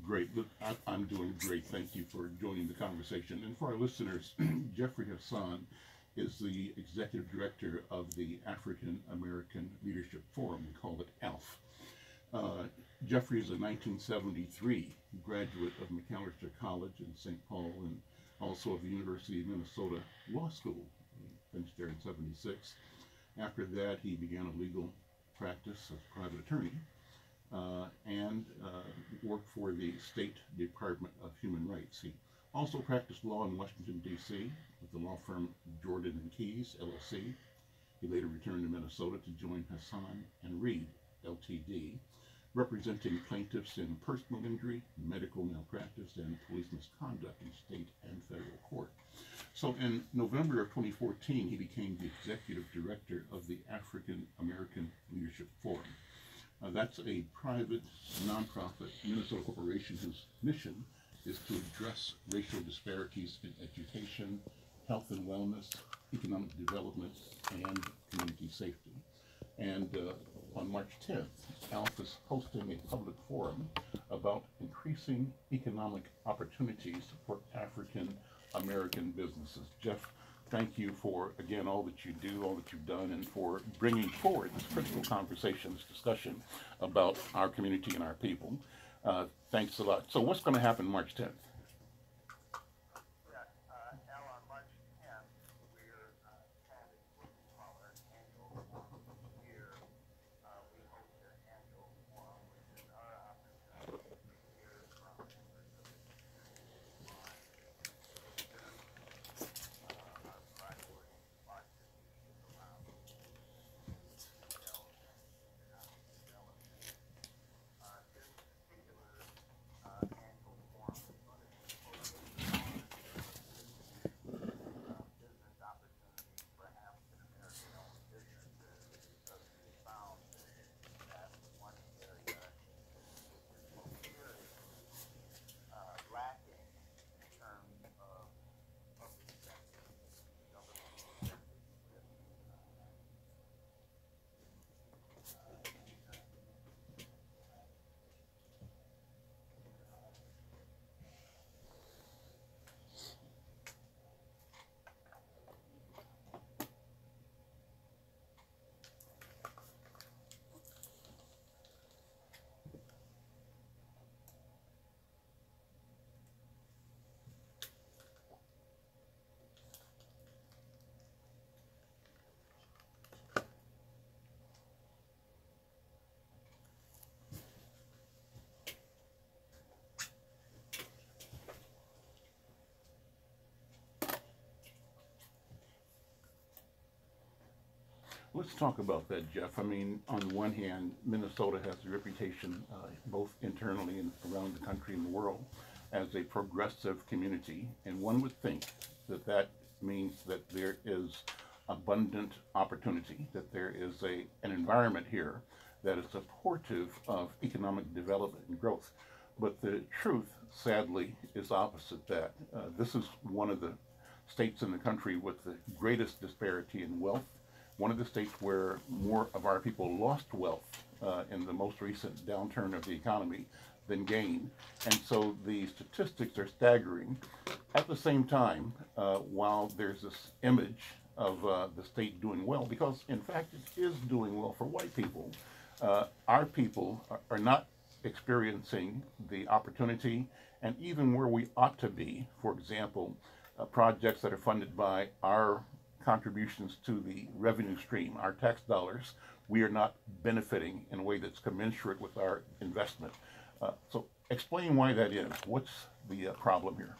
Great. Look, I'm doing great. Thank you for joining the conversation. And for our listeners, Jeffrey Hassan is the executive director of the African American Leadership Forum. We call it ALF. Uh, Jeffrey is a 1973 graduate of Macalester College in St. Paul and also of the University of Minnesota Law School. He finished there in 76. After that, he began a legal practice as a private attorney and worked for the State Department of Human Rights. He also practiced law in Washington, D.C. with the law firm Jordan and Keys, LLC. He later returned to Minnesota to join Hassan and Reed, Ltd., representing plaintiffs in personal injury, medical malpractice, and police misconduct in state and federal court. So in November of 2014, he became the executive director of the African American Leadership Forum. That's a private, nonprofit Minnesota corporation whose mission is to address racial disparities in education, health and wellness, economic development, and community safety. And on March 10th, ALF is hosting a public forum about increasing economic opportunities for African American businesses. Jeff, thank you for, again, all that you do, all that you've done, and for bringing forward this critical conversation, this discussion about our community and our people. Thanks a lot. So what's going to happen March 10th? Let's talk about that, Jeff. I mean, on the one hand, Minnesota has a reputation, both internally and around the country and the world, as a progressive community. And one would think that that means that there is abundant opportunity, that there is an environment here that is supportive of economic development and growth. But the truth, sadly, is opposite that. This is one of the states in the country with the greatest disparity in wealth, one of the states where more of our people lost wealth in the most recent downturn of the economy than gained. And so the statistics are staggering. At the same time, while there's this image of the state doing well, because in fact it is doing well for white people, our people are not experiencing the opportunity and even where we ought to be. For example, projects that are funded by our contributions to the revenue stream, our tax dollars, we are not benefiting in a way that's commensurate with our investment. So explain why that is. What's the problem here?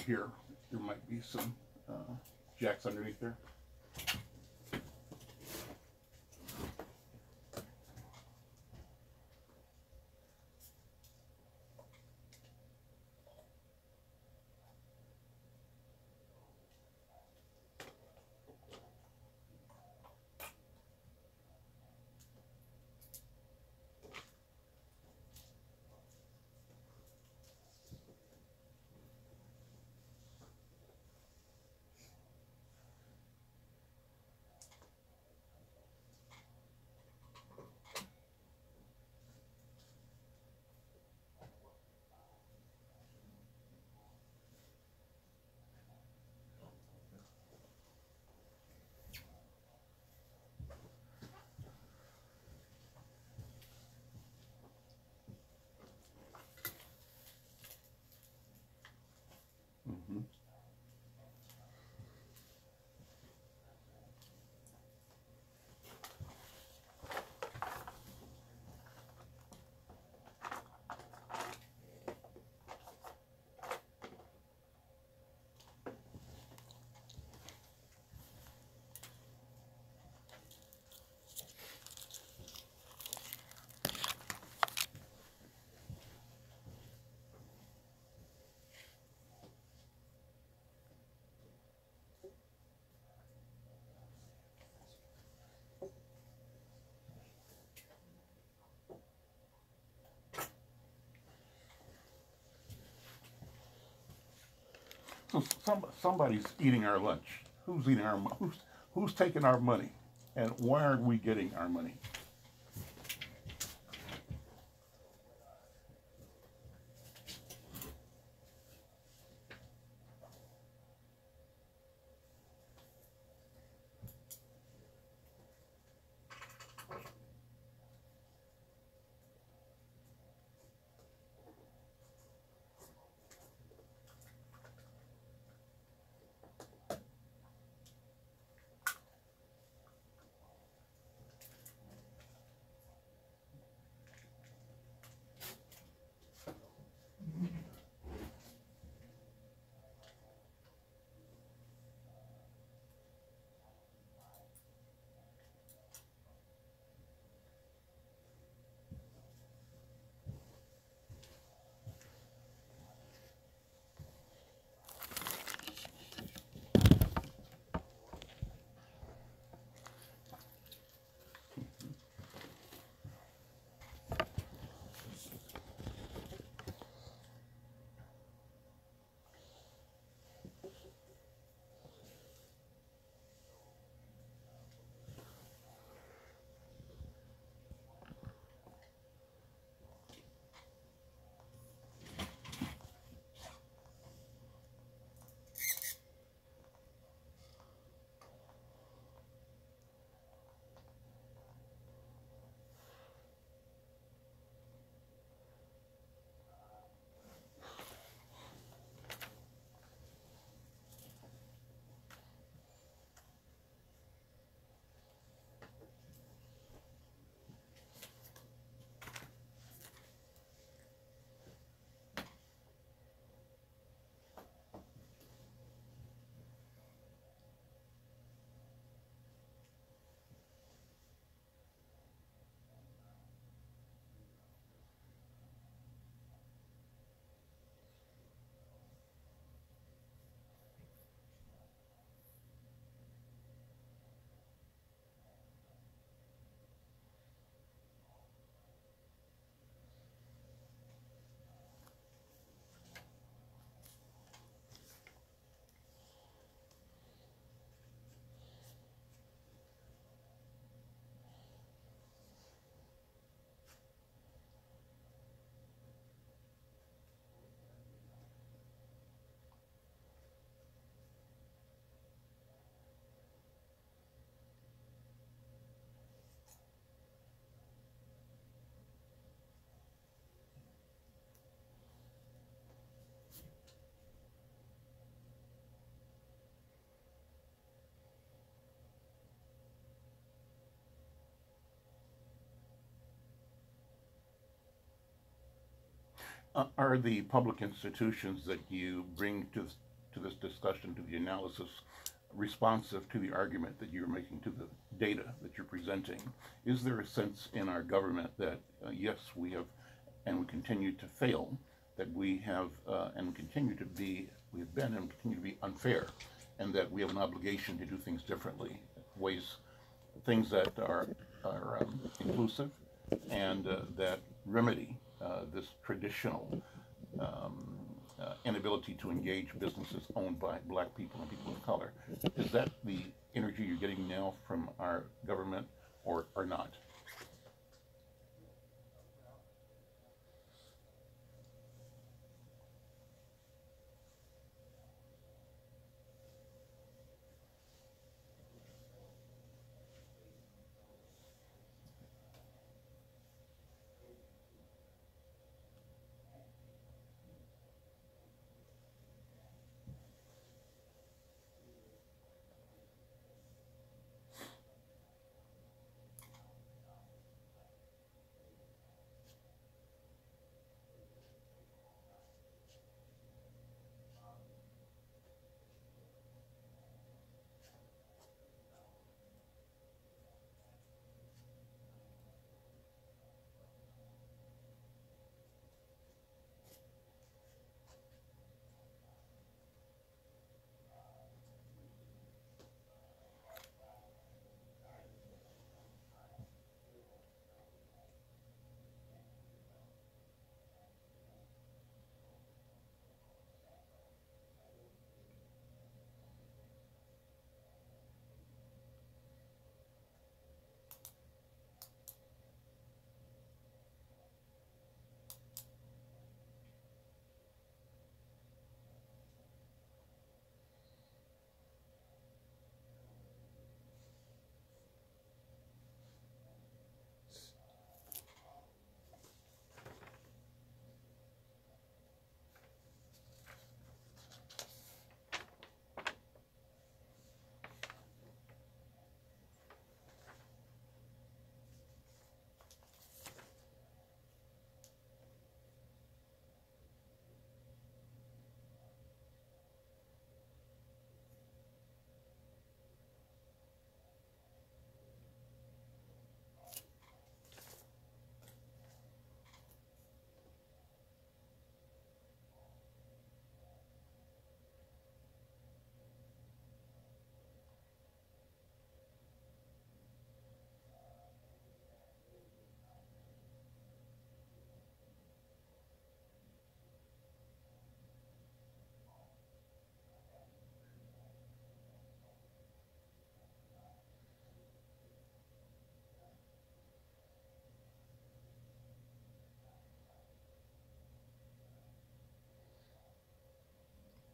here. There might be some jacks underneath there. Mm-hmm. So somebody's eating our lunch. Who's eating our who's taking our money, and why aren't we getting our money? Are the public institutions that you bring to to this discussion, to the analysis, responsive to the argument that you're making, to the data that you're presenting? Is there a sense in our government that, yes, we have, and we continue to fail, that we have, and continue to be, we have been and continue to be unfair, and that we have an obligation to do things differently, things that are inclusive, and that remedy this traditional inability to engage businesses owned by black people and people of color? Is that the energy you're getting now from our government, or not?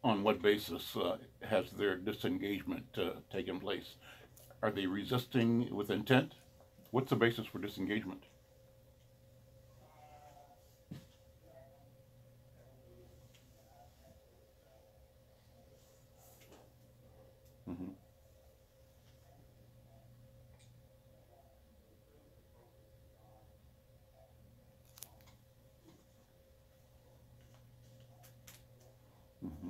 On what basis has their disengagement taken place? Are they resisting with intent? What's the basis for disengagement? Mm-hmm. Mm-hmm.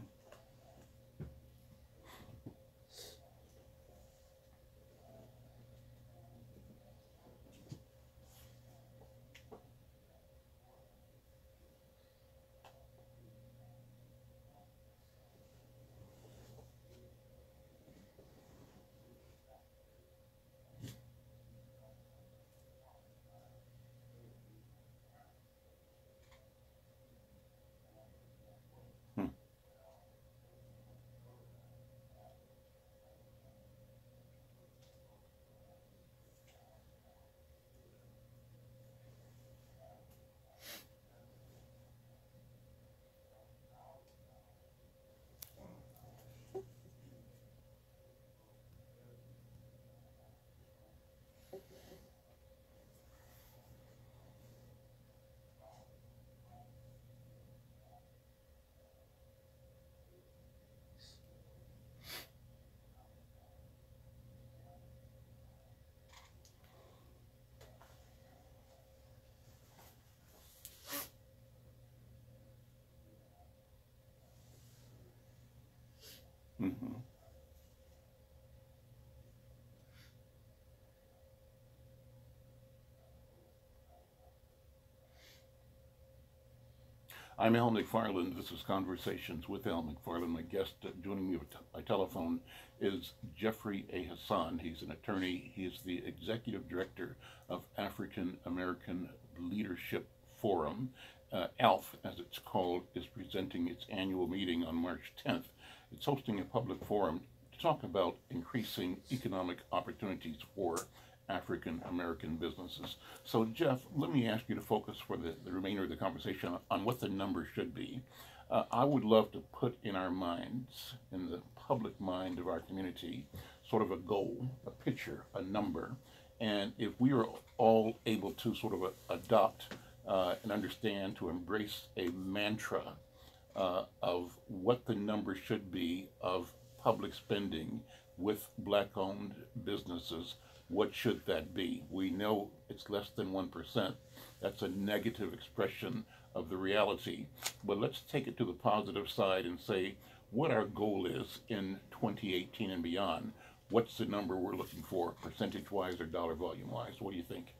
Mm-hmm. I'm Al McFarland. This is Conversations with Al McFarland. My guest joining me by telephone is Jeffrey A. Hassan. He's an attorney. He is the executive director of African American Leadership Forum. ALF, as it's called, is presenting its annual meeting on March 10th. It's hosting a public forum to talk about increasing economic opportunities for African American businesses. So, Jeff, let me ask you to focus for the remainder of the conversation on what the number should be. I would love to put in our minds, in the public mind of our community, sort of a goal, a picture, a number. And if we are all able to sort of adopt and understand, to embrace a mantra of what the number should be of public spending with black-owned businesses, what should that be? We know it's less than 1%. That's a negative expression of the reality. But let's take it to the positive side and say what our goal is in 2018 and beyond. What's the number we're looking for, percentage-wise or dollar volume-wise? What do you think?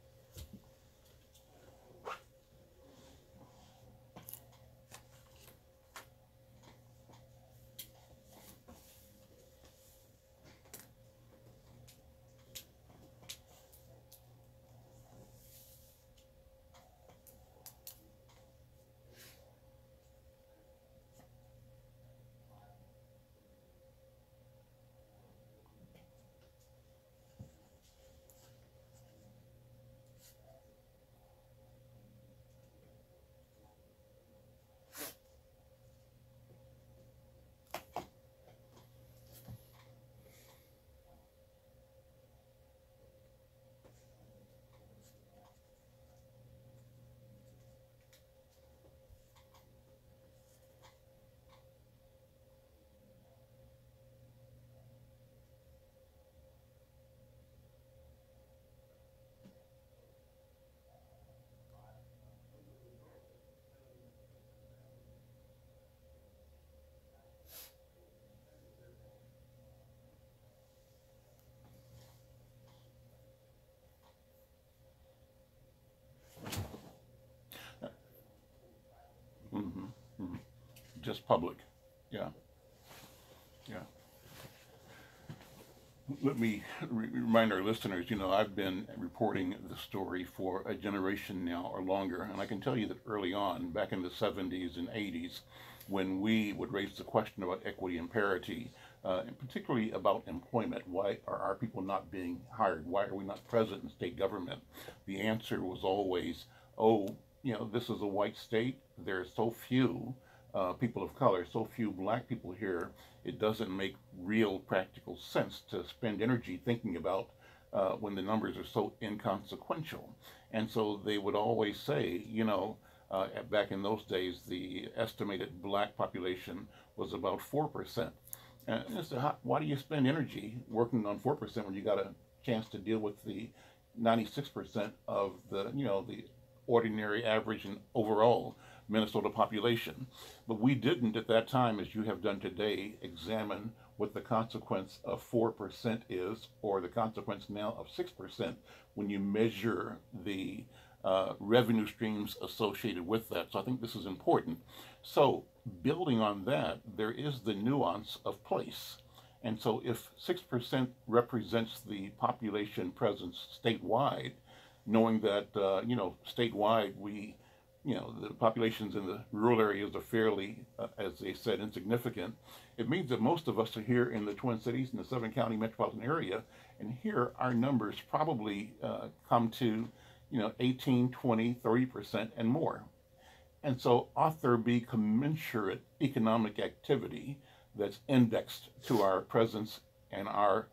Mm-hmm. Mm-hmm. Just public. Yeah. Yeah. Let me remind our listeners, I've been reporting the story for a generation now or longer, and I can tell you that early on, back in the 70s and 80s, when we would raise the question about equity and parity, and particularly about employment, why are our people not being hired? Why are we not present in state government? The answer was always, oh, this is a white state. There are so few people of color, so few black people here, it doesn't make real practical sense to spend energy thinking about when the numbers are so inconsequential. And so they would always say, back in those days, the estimated black population was about 4%. And so why do you spend energy working on 4% when you got a chance to deal with the 96% of the ordinary, average, and overall Minnesota population? But we didn't at that time, as you have done today, examine what the consequence of 4% is, or the consequence now of 6% when you measure the revenue streams associated with that. So I think this is important. So building on that, there is the nuance of place. And so if 6% represents the population presence statewide, knowing that, statewide the populations in the rural areas are fairly, as they said, insignificant, it means that most of us are here in the Twin Cities and the 7-county metropolitan area, and here our numbers probably come to, 18, 20, 30% and more. And so ought there be commensurate economic activity that's indexed to our presence and our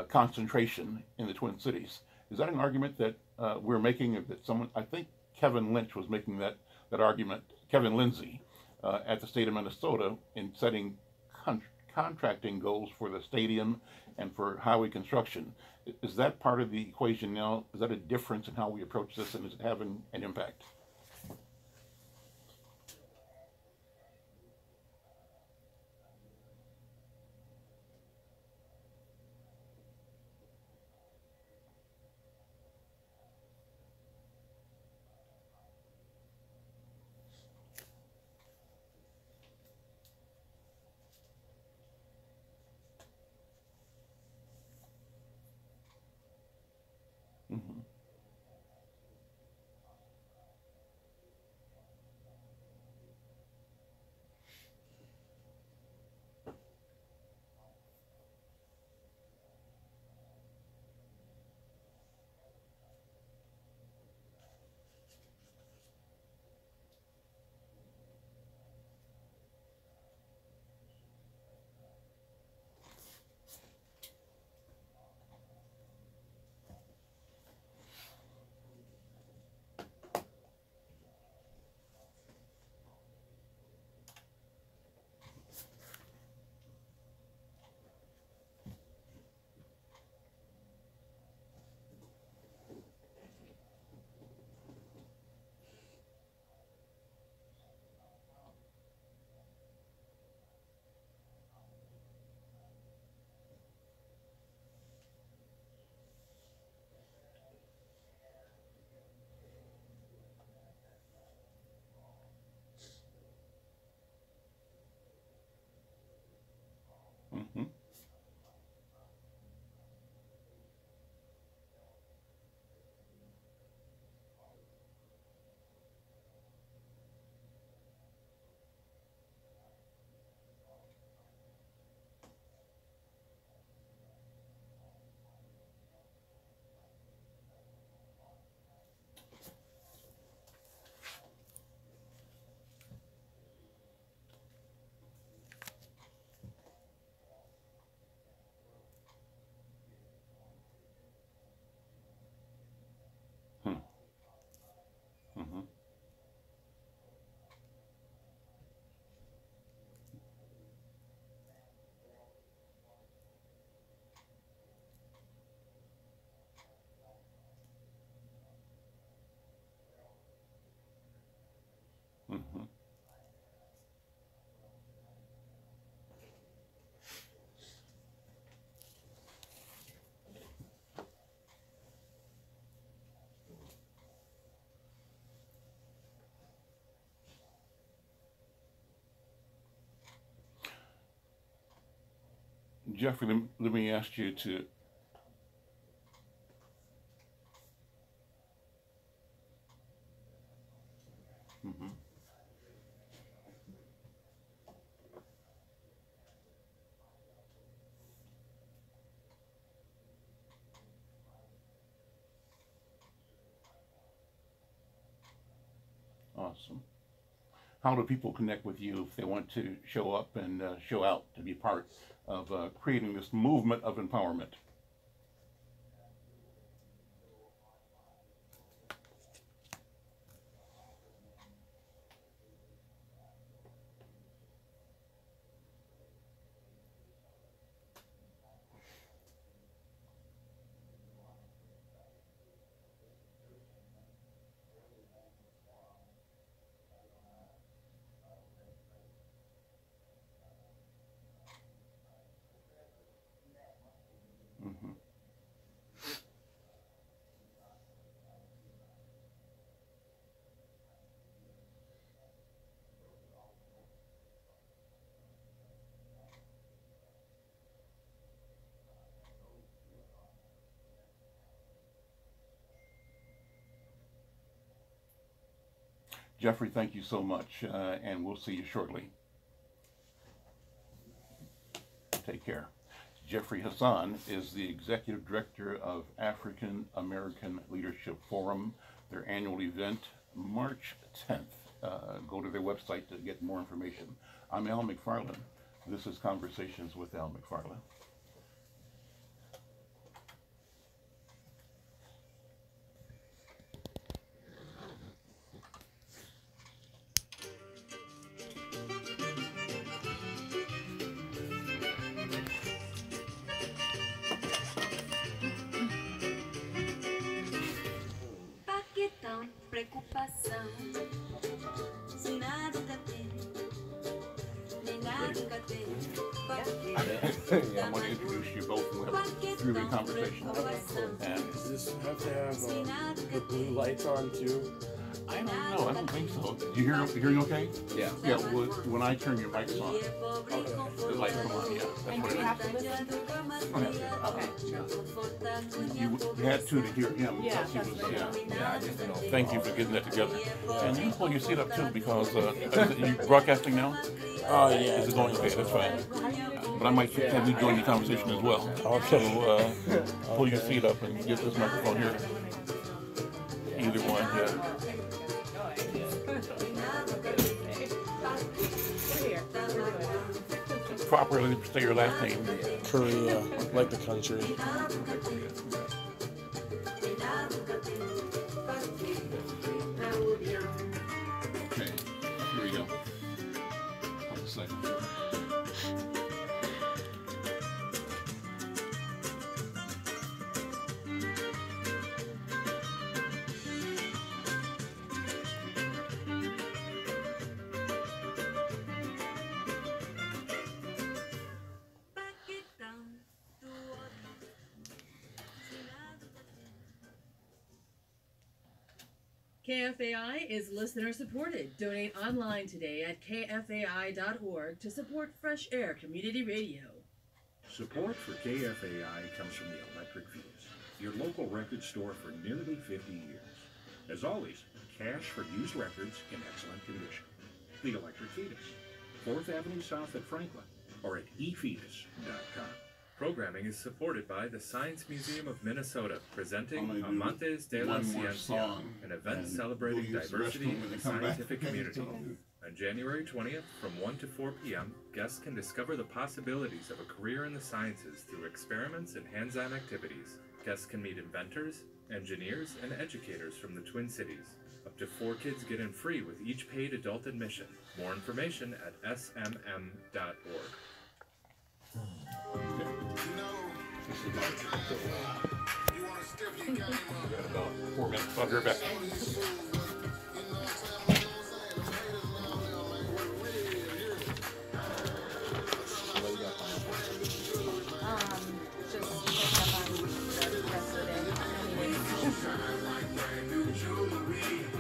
concentration in the Twin Cities? Is that an argument that we're making, or that someone, I think Kevin Lynch was making that argument, Kevin Lindsay, at the state of Minnesota, in setting contracting goals for the stadium and for highway construction. Is that part of the equation now? Is that a difference in how we approach this, and is it having an impact? Jeffrey, let me ask you to. Mhm. Awesome. How do people connect with you if they want to show up and show out to be part of creating this movement of empowerment? Hmm. Jeffrey, thank you so much, and we'll see you shortly. Take care. Jeffrey Hassan is the Executive Director of African American Leadership Forum, their annual event, March 10th. Go to their website to get more information. I'm Al McFarland. This is Conversations with Al McFarland. Preocupação, se nada tem, nem nada tem. Yeah, I'm going to introduce you both and we'll have a three-way conversation. And Does this have to have the blue lights on too? I don't know, I don't think so. Do you hearing okay? Yeah. Yeah, when I turn your mics on, the lights come on, yeah. That's And what do it you is. have to listen? Don't have to. Okay. You had to hear him. Yeah, because he was, that's yeah. Yeah, I just don't know. Thank you for getting that together. And you can pull your seat up too because you broadcasting now? Oh yeah. Is it going okay? That's fine. But I might have you join the conversation as well. Okay. So pull your seat up and get this microphone here. Either one, yeah. Properly say your last name. Korea, like the country. Okay, here we go. Hold a second. KFAI is listener supported. Donate online today at kfai.org to support Fresh Air Community Radio. Support for KFAI comes from the Electric Fetus, your local record store for nearly 50 years. As always, cash for used records in excellent condition. The Electric Fetus, 4th Avenue South at Franklin, or at efetus.com. Programming is supported by the Science Museum of Minnesota, presenting I'm gonna do Amantes de la one more Ciencia, song, an event and celebrating we'll use the diversity restroom when in they the come back. scientific community. On January 20th, from 1 to 4 p.m., guests can discover the possibilities of a career in the sciences through experiments and hands-on activities. Guests can meet inventors, engineers, and educators from the Twin Cities. Up to 4 kids get in free with each paid adult admission. More information at smm.org. This is about 4 minutes. I'll be right back. Just catch up on the rest of the day.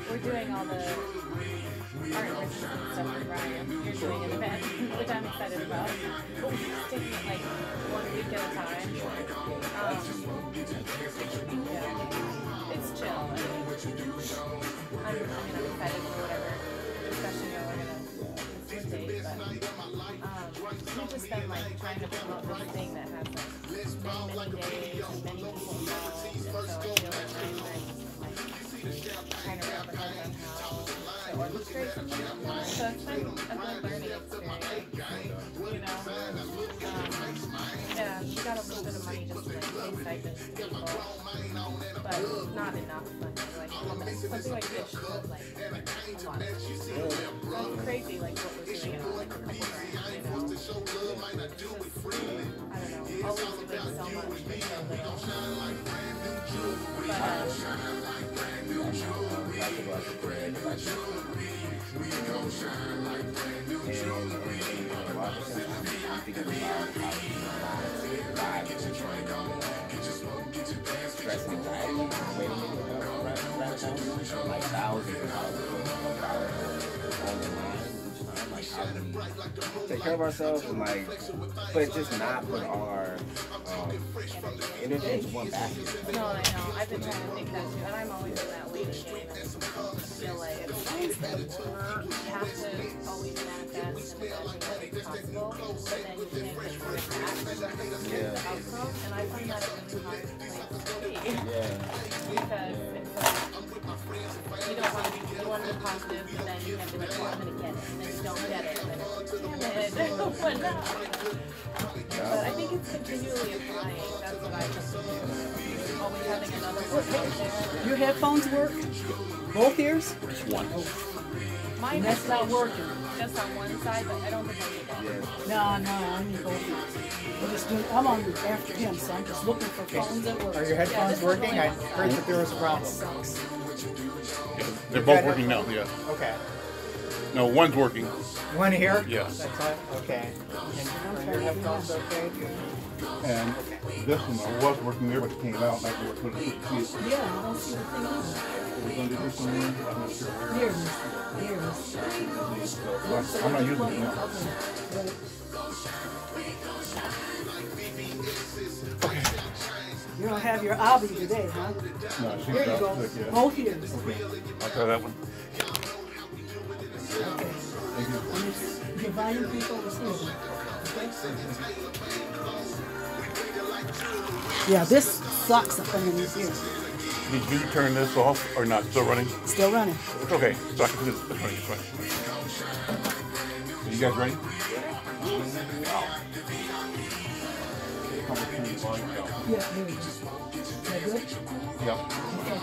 We're doing all the art versus the stuff that Ryan you're doing in the band, which I'm excited about. But we're just taking it like 1 week at a time. Yeah, it's chill. I'm excited for whatever discussion y'all are gonna facilitate, but we've just been like trying to promote this thing that has like many days and many people involved, and so I feel like I'm trying to wrap my head on how to orchestrate something. So it's been a good learning experience, you know. Yeah, we got a little bit of money just to like pay stipends to people, but not enough money. Like something like this should like a lot. That's crazy, like what we're doing, like a couple grand, you know. It's just, I don't know, always doing so much for so little. Stress and anxiety, like thousands of dollars on the line each time, like how to take care of ourselves and like, but just not put our energy into one basket. No, I know. I've been trying to think that too, and I'm always in that waiting game. I feel like we have to always manifest and imagine what is possible, but then you can't get to the outcome, and I find that a really hard place to be. Yeah. Because it's like, you don't want to be, you want to be positive, but then you have to be like, well, I'm going to get it, and then you don't get it, and then it's, damn it, what now? But I think it's continually applying. That's what I just always having another one out there. Your headphones work? Both ears? Just one. Mine That's is not like working. just on one side, but I don't think I need that. Yeah. No, I need both ears. I'm on after him, so I'm just looking for phones that work. Are your headphones working? I heard that there was a problem. Sucks. Yeah, they're both working now, yeah. Okay. No, one's working. One here? Yeah. That's it? Okay. And are your headphones okay? And this one was working there, but it came out, and I couldn't see it. Yeah, I don't see the thing either. We're going to do this one, I'm not sure where. Here it is. Well, I'm not using it now. Okay. You don't have your Abby today, huh? No, she's Here you out go. sick, yeah. Both ears. Okay, I'll try that one. Okay. Thank you. And it's dividing people with music. Okay? Yeah, this sucks up in these ears. Did you turn this off or not? Still running? Still running. It's okay. So I can do this. It's running. It's running. Are you guys ready? Yeah, here we go. Is that good? Yeah. Okay.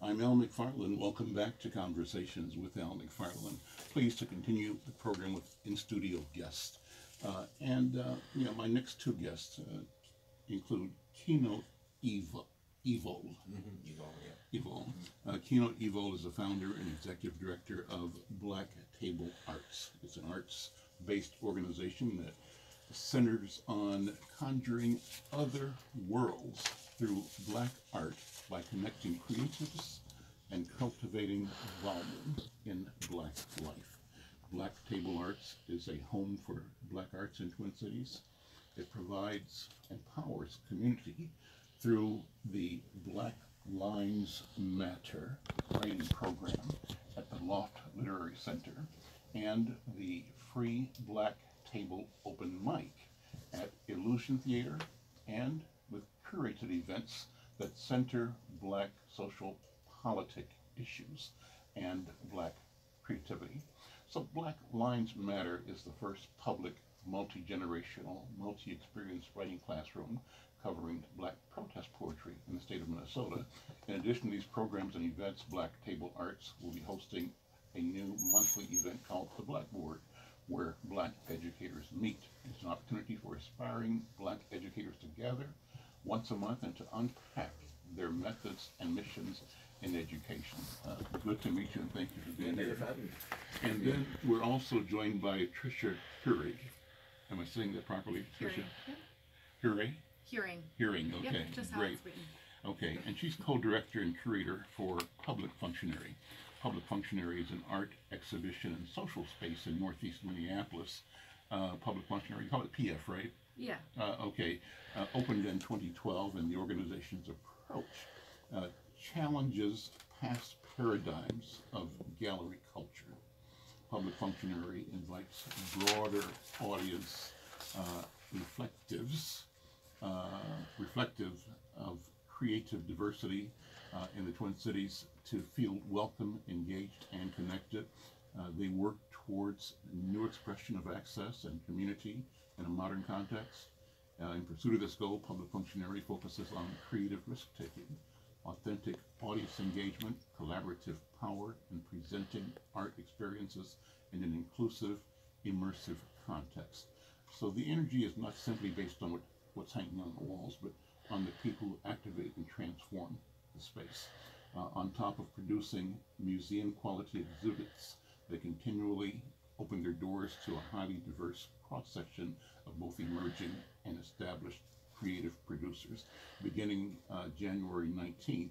I'm Al McFarland. Welcome back to Conversations with Al McFarland. Pleased to continue the program with in-studio guests. My next two guests include Keynote Evol. Keynote Evol is the founder and executive director of Black Table Arts. It's an arts-based organization that centers on conjuring other worlds through Black art by connecting creatives and cultivating volume in Black life. Black Table Arts is a home for Black arts in Twin Cities. It provides, empowers community through the Black Lines Matter writing program at the Loft Literary Center and the free Black Table Open Mic at Illusion Theater, and with curated events that center Black social politic issues and Black creativity. So Black Lines Matter is the first public multi-generational, multi-experience writing classroom covering Black protest poetry in the state of Minnesota. In addition to these programs and events, Black Table Arts will be hosting a new monthly event called The Blackboard, where Black educators meet. It's an opportunity for aspiring Black educators to gather once a month and to unpack their methods and missions in education. Good to meet you, and thank you for being here. And then we're also joined by Tricia Hurig. Am I saying that properly, Tricia? Hurig? Hearing, okay, Yep, just how great. it's written. Okay, and she's co-director and curator for Public Functionary. Public Functionary is an art exhibition and social space in Northeast Minneapolis. Public Functionary, you call it PF, right? Yeah. Okay, opened in 2012, and the organization's approach challenges past paradigms of gallery culture. Public Functionary invites broader audience reflective of creative diversity in the Twin Cities to feel welcome, engaged, and connected. They work towards new expression of access and community in a modern context. In pursuit of this goal, Public Functionary focuses on creative risk-taking, authentic audience engagement, collaborative power, and presenting art experiences in an inclusive, immersive context. So the energy is not simply based on what's hanging on the walls, but on the people who activate and transform the space. On top of producing museum-quality exhibits, they continually open their doors to a highly diverse cross-section of both emerging and established creative producers. Beginning January 19th,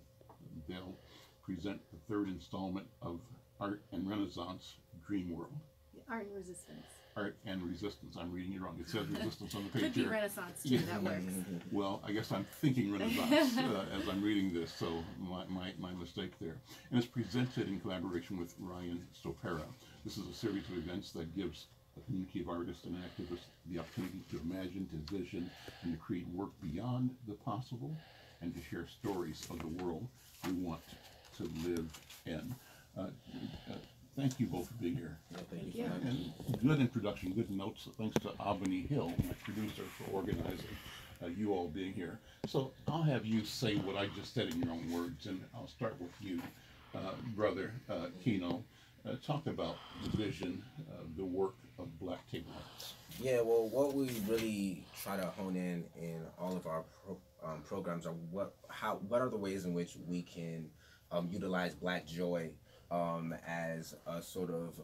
they'll present the third installment of Art and Renaissance Dream World. Art and Resistance. Art and Resistance. I'm reading it wrong. It says Resistance on the page Could be here. Renaissance too, that works. Well, I guess I'm thinking Renaissance as I'm reading this, so my mistake there. And it's presented in collaboration with Ryan Stopera. This is a series of events that gives a community of artists and activists the opportunity to imagine, to vision, and to create work beyond the possible, and to share stories of the world we want to live in. Thank you both for being here. Thank you. And good introduction, good notes. Thanks to Albany Hill, my producer, for organizing you all being here. So I'll have you say what I just said in your own words, and I'll start with you, brother Kino. Talk about the vision, the work of Black Table Arts. Yeah, well, what we really try to hone in all of our programs are what are the ways in which we can utilize Black joy as a sort of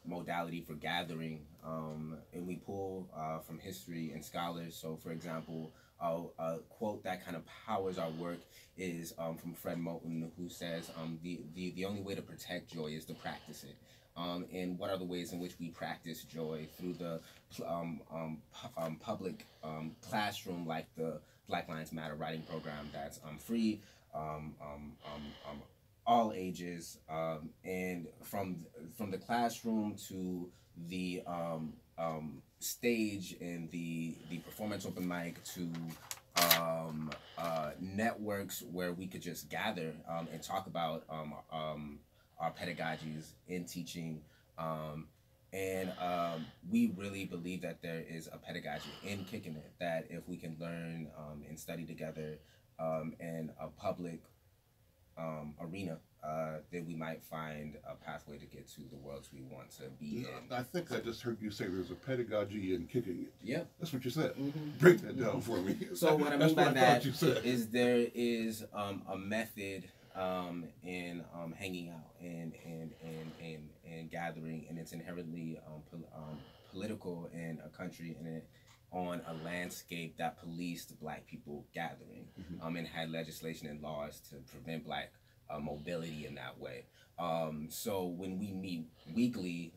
modality for gathering, and we pull from history and scholars. So, for example, a quote that kind of powers our work is from Fred Moten, who says, the only way to protect joy is to practice it. And what are the ways in which we practice joy? Through the public classroom, like the Black Lives Matter writing program that's free, all ages, and from the classroom to the stage and the performance open mic to networks where we could just gather and talk about our pedagogies in teaching, and we really believe that there is a pedagogy in kicking it, that if we can learn and study together in a public arena, then we might find a pathway to get to the worlds we want to be in. I think I just heard you say there's a pedagogy in kicking it. Yeah. That's what you said. Break that down for me. So what I mean by that is there is a method in hanging out and gathering, and it's inherently political in a country and on a landscape that policed Black people gathering, and had legislation and laws to prevent Black mobility in that way. So when we meet weekly,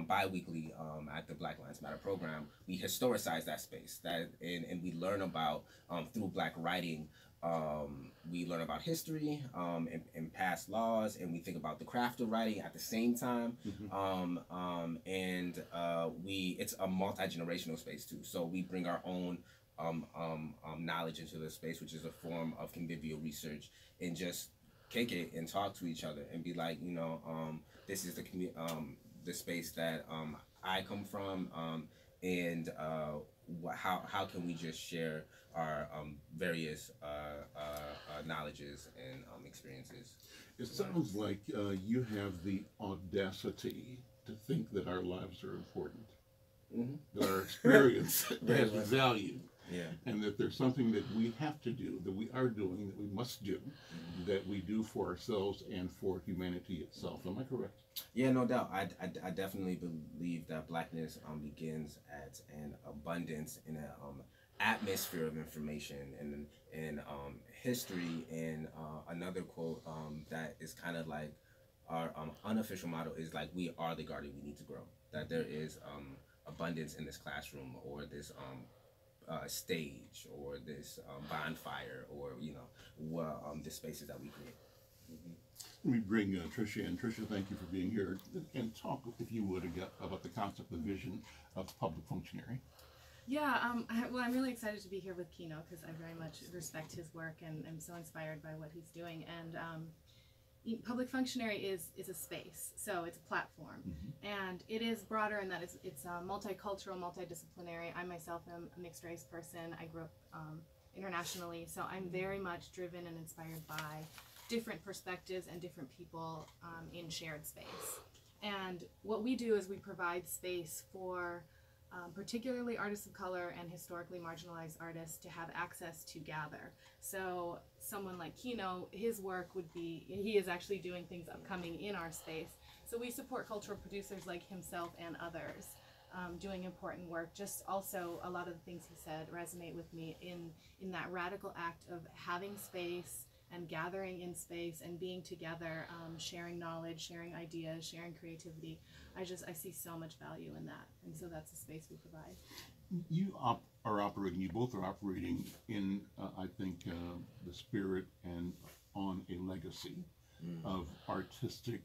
bi-weekly at the Black Lives Matter program, we historicize that space, and we learn about, through Black writing, we learn about history and past laws, and we think about the craft of writing at the same time. It's a multi-generational space too. So we bring our own knowledge into the space, which is a form of convivial research, and just kick it and talk to each other and be like, this is the space that I come from, and how can we just share our various knowledges and experiences. It sounds like you have the audacity to think that our lives are important, that our experience has value, and that there's something that we have to do, that we are doing, that we must do, that we do for ourselves and for humanity itself. Am I correct? Yeah, no doubt. I definitely believe that Blackness begins at an abundance in an atmosphere of information and history. And another quote that is kind of like our unofficial motto is like, we are the garden we need to grow. That there is abundance in this classroom, or this stage, or this bonfire, or the spaces that we create. Let me bring Tricia in. Tricia, thank you for being here, and talk, if you would, again, about the concept, the vision of public functionary. Yeah, well, I'm really excited to be here with Kino because I very much respect his work and I'm so inspired by what he's doing. And public functionary is a space, so it's a platform, and it is broader in that it's multicultural, multidisciplinary. I myself am a mixed race person. I grew up internationally, so I'm very much driven and inspired by different perspectives and different people in shared space. And what we do is we provide space for particularly artists of color and historically marginalized artists to have access to gather. So someone like Kino, his work would be, he is actually doing things upcoming in our space. So we support cultural producers like himself and others doing important work. Just also a lot of the things he said resonate with me in that radical act of having space and gathering in space and being together, sharing knowledge, sharing ideas, sharing creativity. I see so much value in that, and so that's the space we provide. You both are operating in, I think, the spirit and on a legacy of artistic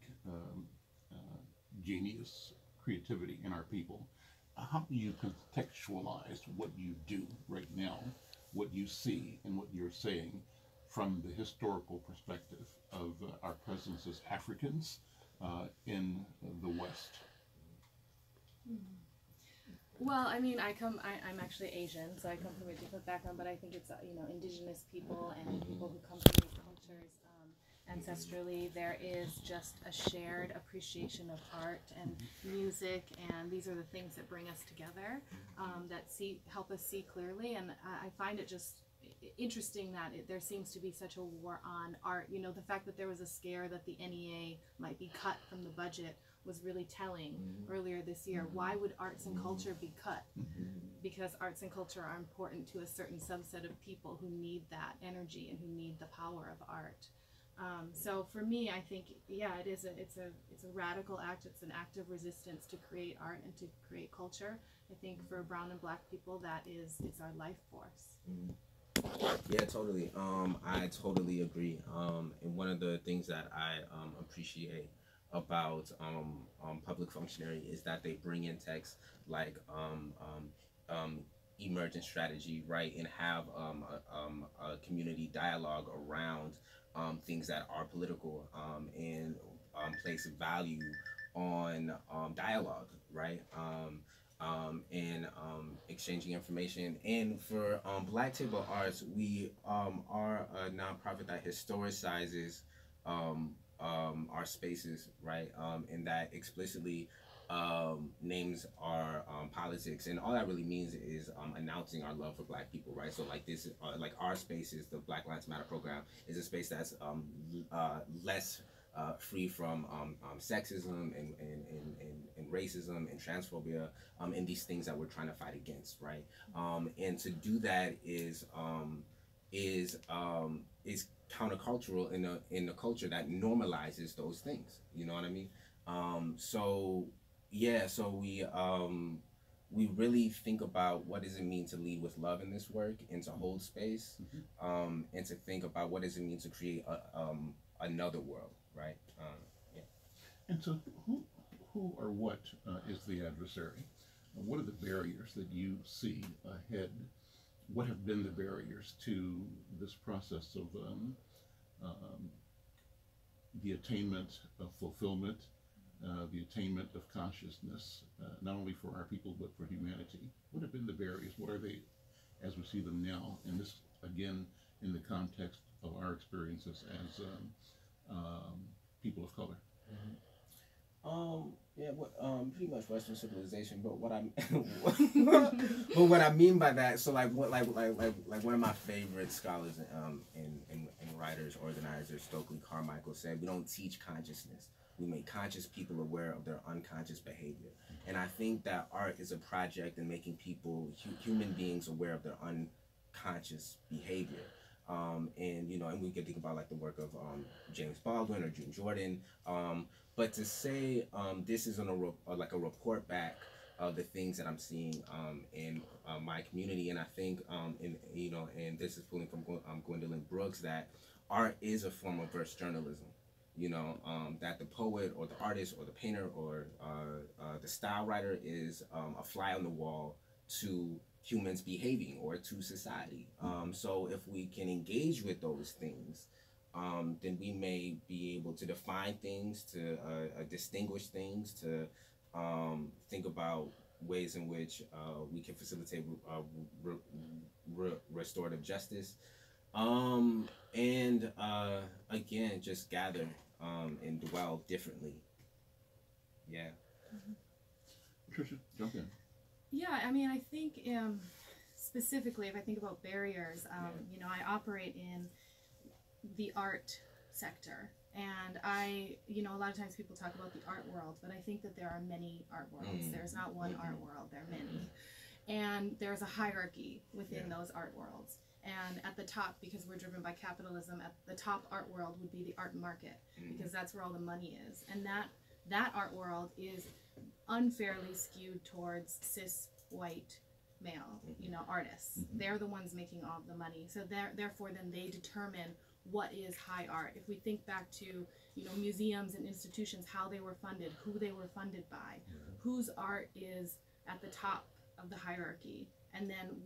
genius, creativity in our people. How do you contextualize what you do right now, what you see and what you're saying, from the historical perspective of our presence as Africans in the West? Well, I mean, I'm actually Asian, so I come from a different background, but I think it's, indigenous people and people who come from these cultures ancestrally. There is just a shared appreciation of art and music, and these are the things that bring us together, that help us see clearly. And I find it just interesting that there seems to be such a war on art. The fact that there was a scare that the NEA might be cut from the budget was really telling earlier this year. Why would arts and culture be cut? Because arts and culture are important to a certain subset of people who need that energy and who need the power of art. So for me, I think, it's a radical act. It's an act of resistance to create art and to create culture. I think for brown and black people, it's our life force. Yeah, totally. I totally agree. And one of the things that I appreciate about public functionary is that they bring in texts like emergent strategy, right, and have a community dialogue around things that are political, and place value on dialogue, right, and exchanging information. And for Black Table Arts, we are a nonprofit that historicizes our spaces, right, and that explicitly names our politics, and all that really means is announcing our love for Black people, right? So like this, like our spaces, the Black Lives Matter program is a space that's less free from sexism and racism and transphobia, and these things that we're trying to fight against, right? And to do that is countercultural in a culture that normalizes those things. You know what I mean? So we really think about what does it mean to lead with love in this work, and to hold space, and to think about what does it mean to create another world, right? And so who or what is the adversary? What are the barriers that you see ahead? What have been the barriers to this process of the attainment of fulfillment, the attainment of consciousness, not only for our people, but for humanity? society? What have been the barriers? What are they as we see them now? And this, again, in the context of our experiences as people of color. Yeah, pretty much Western civilization. But what I mean by that, so like one of my favorite scholars and writers, organizers, Stokely Carmichael said, we don't teach consciousness. We make conscious people aware of their unconscious behavior. And I think that art is a project in making people, human beings, aware of their unconscious behavior. And you know, and we can think about like the work of James Baldwin or June Jordan. But to say this is like a report back of the things that I'm seeing in my community, and I think and this is pulling from Gwendolyn Brooks, that art is a form of verse journalism. You know, that the poet or the artist or the painter or the style writer is a fly on the wall to humans behaving or to society. So if we can engage with those things, then we may be able to define things, to distinguish things, to think about ways in which we can facilitate restorative justice, and again, just gather and dwell differently. Yeah. Patricia, jump in. Yeah, I mean, I think specifically, if I think about barriers, you know, I operate in the art sector, and a lot of times people talk about the art world, but I think that there are many art worlds. There's not one art world, there are many. And there's a hierarchy within those art worlds. And at the top, because we're driven by capitalism, at the top art world would be the art market, because that's where all the money is. And that art world is unfairly skewed towards cis white male, artists. They're the ones making all of the money. So therefore then they determine what is high art. If we think back to, museums and institutions, how they were funded, who they were funded by, whose art is at the top of the hierarchy. And then,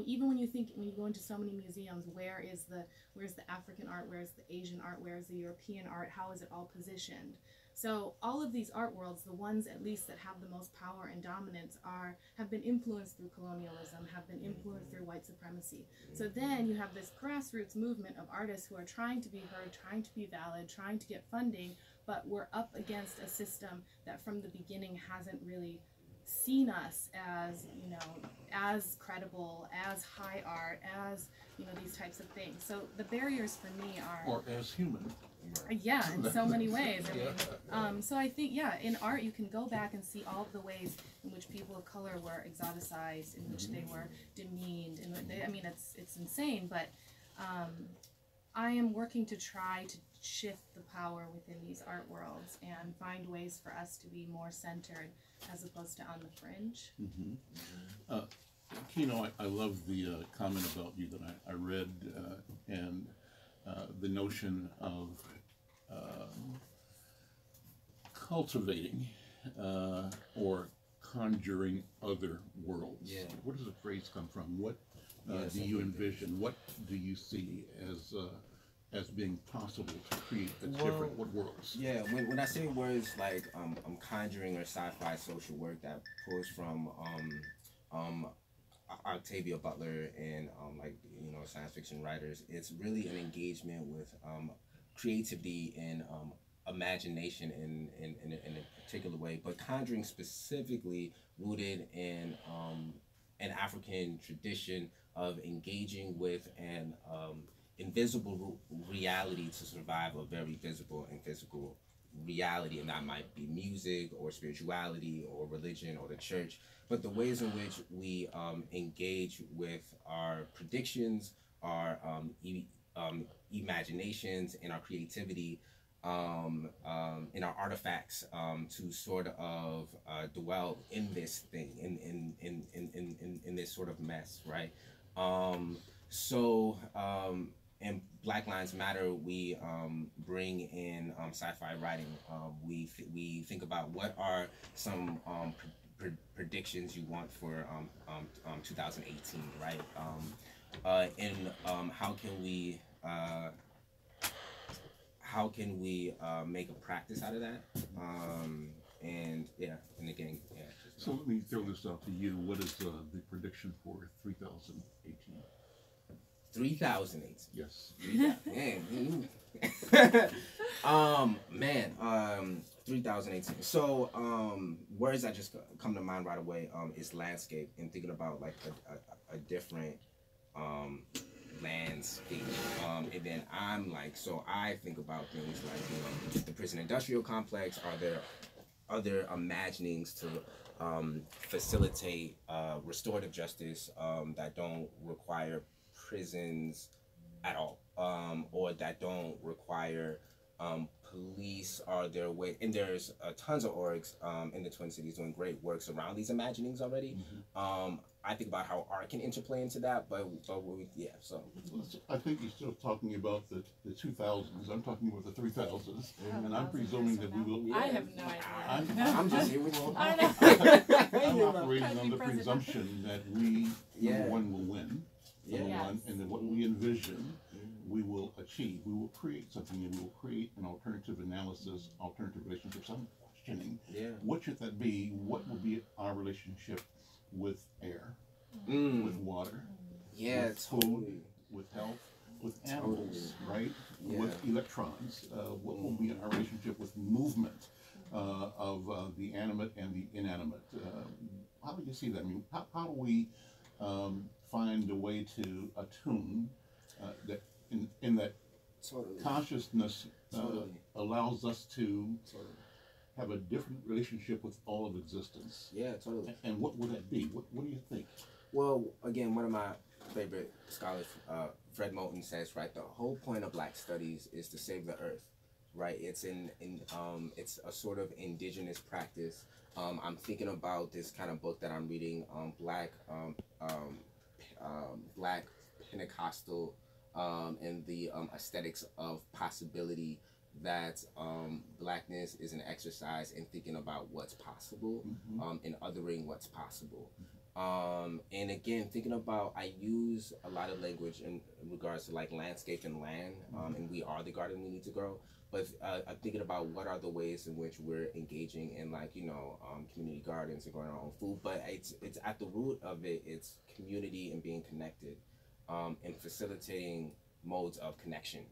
even when you go into so many museums, where's the African art, where's the Asian art, where's the European art, how is it all positioned? So all of these art worlds, the ones at least that have the most power and dominance, have been influenced through colonialism, have been influenced through white supremacy. So then you have this grassroots movement of artists who are trying to be heard, trying to be valid, trying to get funding, but we're up against a system that from the beginning hasn't really seen us as, as credible, as high art, as, these types of things. So the barriers for me are... Or as human. Yeah, in so many ways. So I think, in art you can go back and see all of the ways in which people of color were exoticized, in which they were demeaned. It's insane, but I am working to try to shift the power within these art worlds and find ways for us to be more centered as opposed to on the fringe. Kino, I love the comment about you that I read, and the notion of cultivating or conjuring other worlds. Yeah. Where does the phrase come from? What do you envision? What do you see as being possible to create that's different? What worlds? Yeah, when I say words like conjuring or sci-fi social work, that pulls from Octavia Butler and science fiction writers, it's really an engagement with creativity and imagination in a particular way, but conjuring specifically rooted in an African tradition of engaging with an invisible reality to survive a very visible and physical reality, and that might be music or spirituality or religion or the church. But the ways in which we engage with our predictions, our imaginations, and our creativity, in our artifacts, to sort of dwell in this thing, in this sort of mess, right? In Black Lives Matter, we bring in sci-fi writing. We think about what are some predictions you want for 2018, right? And how can we make a practice out of that? And again, So let me throw this out to you. What is the prediction for 3018? 3008. Yes. Man, 3018. So, words that just come to mind right away is landscape, and thinking about like a different landscape. And then I'm like, so I think about things like, the prison industrial complex. Are there other imaginings to facilitate restorative justice that don't require prisons at all, or that don't require police? Are there way, and there's tons of orgs in the Twin Cities doing great works around these imaginings already. I think about how art can interplay into that, but so. I think you're still talking about the 2000s. I'm talking about the 3000s, and I'm presuming that we will. I have no idea. I'm just here with you. I'm operating on the presumption that we, number one, will win. Number one, and then what we envision, we will achieve. We will create something, and we will create an alternative analysis, alternative relationships. I'm questioning, what should that be? What would be our relationship with air, with water, with food, with health, with animals, right? With electrons. What will be our relationship with movement of the animate and the inanimate? How do you see that? I mean, how do we find a way to attune that in that consciousness allows us to have a different relationship with all of existence? Yeah, totally. And what would that be? What do you think? Well, again, one of my favorite scholars, Fred Moulton, says, right, the whole point of Black studies is to save the earth, right? It's it's a sort of indigenous practice. I'm thinking about this kind of book that I'm reading, Black Pentecostal and the aesthetics of possibility, that Blackness is an exercise in thinking about what's possible, and othering what's possible. And again, thinking about, I use a lot of language in regards to like landscape and land, and we are the garden we need to grow. But I'm thinking about what are the ways in which we're engaging in, like, community gardens and growing our own food. But it's at the root of it, it's community and being connected, and facilitating modes of connection,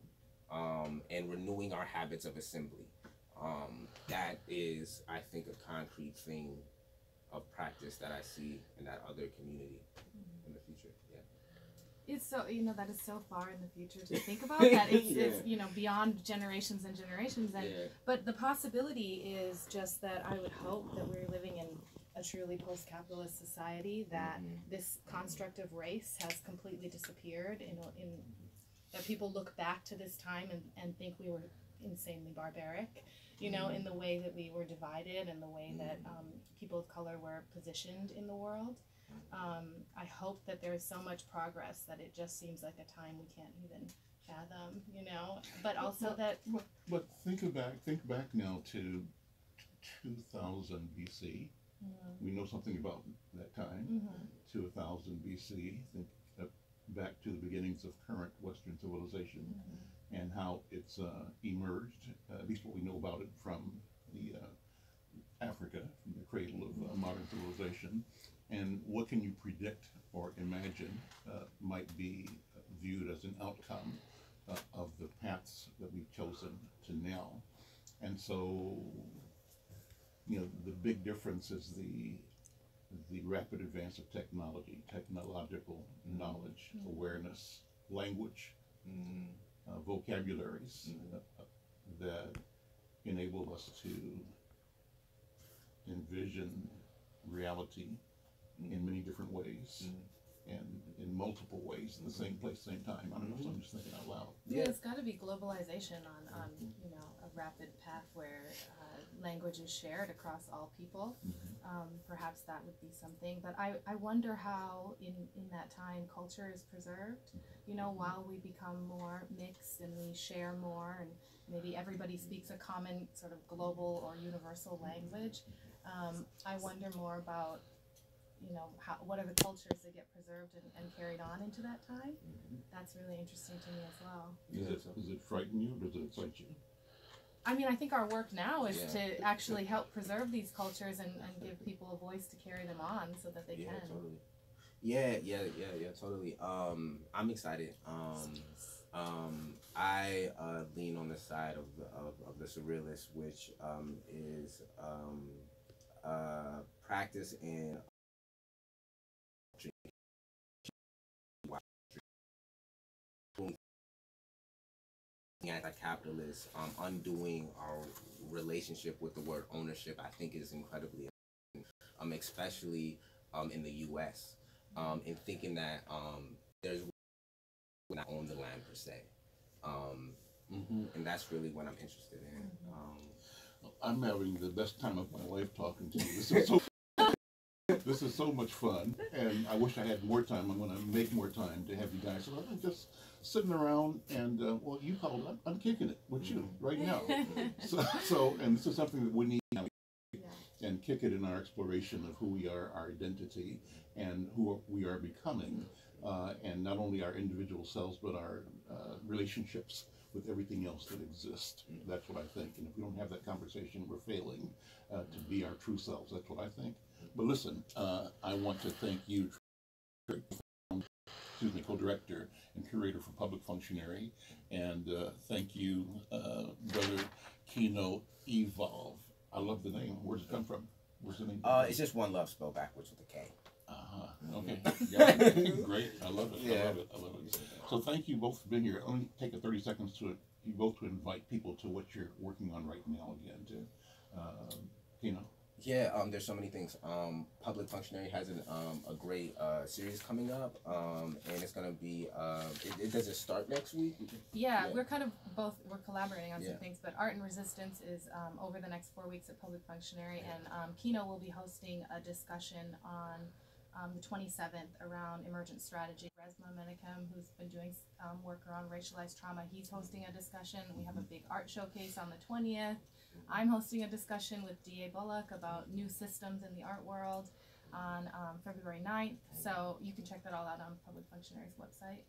and renewing our habits of assembly. That is, I think, a concrete thing of practice that I see in that other community in the future. It's so, that is so far in the future to think about that. It's beyond generations and generations. And but the possibility is just that I would hope that we're living in a truly post-capitalist society, that this construct of race has completely disappeared, in that people look back to this time and think we were insanely barbaric, in the way that we were divided and the way that people of color were positioned in the world. I hope that there is so much progress that it just seems like a time we can't even fathom, but also But think back now to 2000 BC. We know something about that time. To 1000 BC. Think back to the beginnings of current Western civilization, and how it's emerged, at least what we know about it from the Africa, from the cradle of modern civilization. And what can you predict or imagine might be viewed as an outcome of the paths that we've chosen to now? And so, the big difference is the rapid advance of technology, technological knowledge, awareness, language, vocabularies that enable us to envision reality in many different ways, and in multiple ways, in the same place, same time. I don't know, so I'm just thinking out loud. Yeah, it's got to be globalization on a rapid path where language is shared across all people. Perhaps that would be something. But I wonder how in that time culture is preserved, while we become more mixed and we share more, and maybe everybody speaks a common sort of global or universal language. I wonder more about what are the cultures that get preserved and carried on into that time? That's really interesting to me as well. Does it frighten you, or does it excite you? I mean, I think our work now is Yeah. to actually help preserve these cultures and give people a voice to carry them on so that they Yeah, can. totally. Yeah, totally. I'm excited. I lean on the side of the surrealist, which is practice in anti-capitalist, undoing our relationship with the word ownership. I think is incredibly, especially in the U.S. In thinking that there's not own the land per se, and that's really what I'm interested in. I'm having the best time of my life talking to you. This is so much fun, and I wish I had more time. I'm going to make more time to have you guys. So I'm just sitting around, and well, you called it. I'm kicking it with you right now. And this is something that we need now, and kick it in our exploration of who we are, our identity, and who we are becoming, and not only our individual selves, but our relationships with everything else that exists. That's what I think. And if we don't have that conversation, we're failing to be our true selves. That's what I think. But listen, I want to thank you, co-director and curator for Public Functionary, and thank you, Brother Kino Evolve. I love the name. Where does it come from? Where's the name? It's just one love spelled backwards with a K. Okay. Yeah. Great. I love it. Yeah. I love it. So thank you both for being here. Let me take 30 seconds to you both to invite people to what you're working on right now again. Kino. Yeah, there's so many things. Public Functionary has a great series coming up, and it's gonna be. Does it start next week? Yeah, we're kind of we're collaborating on some Yeah. things, but Art and Resistance is over the next 4 weeks at Public Functionary, and Kino will be hosting a discussion on the 27th around emergent strategy. Resma Menakem, who's been doing work around racialized trauma, he's hosting a discussion. We have a big art showcase on the 20th. I'm hosting a discussion with D.A. Bullock about new systems in the art world on February 9th. So you can check that all out on Public Functionary's website.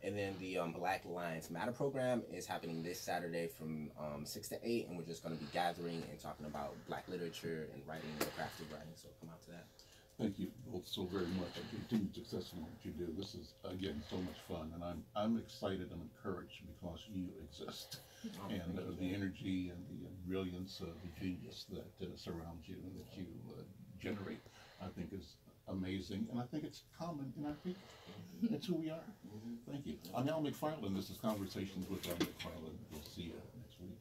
And then the Black Lives Matter program is happening this Saturday from 6 to 8, and we're just going to be gathering and talking about Black literature and writing and crafted writing. So come out to that. Thank you both so very much, and continued success in what you do. This is again so much fun, and I'm excited and encouraged because you exist, and the energy and the brilliance, the genius that surrounds you and that you generate, I think is amazing, and I think it's common in our people. It's who we are. Thank you. I'm Al McFarland. This is Conversations with Al McFarland. We'll see you next week.